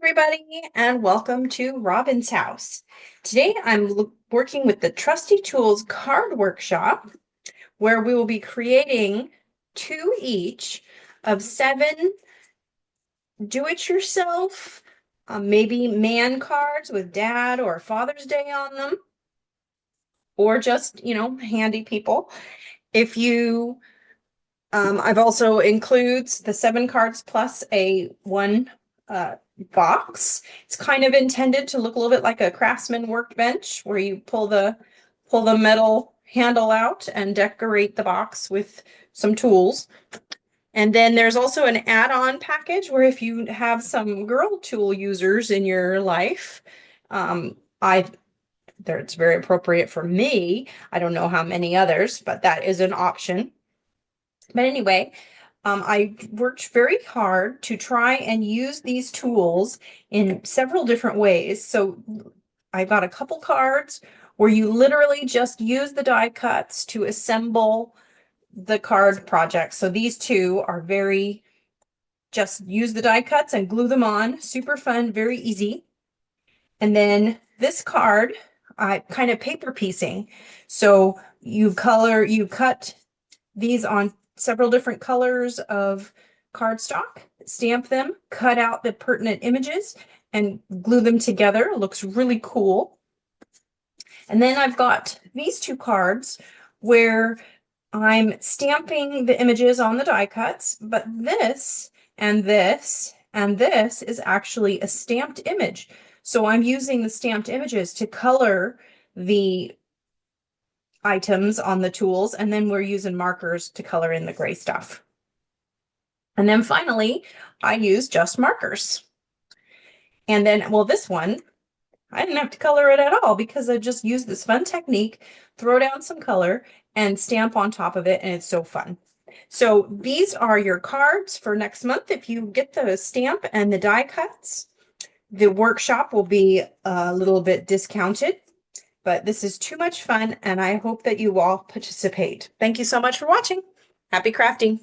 Everybody, and welcome to Robin's house. Today I'm working with the Trusty Tools card workshop where we will be creating two each of 7 do-it-yourself, maybe man cards with Dad or Father's Day on them, or just, handy people. If you, I've also includes the 7 cards plus a one box. It's kind of intended to look a little bit like a craftsman workbench where you pull the metal handle out and decorate the box with some tools. And then there's also an add-on package where if you have some girl tool users in your life, I it's very appropriate for me. I don't know how many others, but that is an option. But anyway, I worked very hard to try and use these tools in several different ways. So I've got a couple cards where you literally just use the die cuts to assemble the card project. So these two are just use the die cuts and glue them on. Super fun, very easy. And then this card, I kind of paper piecing. So you cut these on several different colors of cardstock, stamp them, cut out the pertinent images, and glue them together. It looks really cool. And then I've got these two cards where I'm stamping the images on the die cuts, but this and this and this is actually a stamped image. So I'm using the stamped images to color the items on the tools, and then we're using markers to color in the gray stuff. And then finally, I use just markers. And then, well, this one, I didn't have to color it at all because I just used this fun technique, throw down some color and stamp on top of it, and it's so fun. So these are your cards for next month. If you get the stamp and the die cuts, the workshop will be a little bit discounted. But this is too much fun, and I hope that you all participate. Thank you so much for watching. Happy crafting.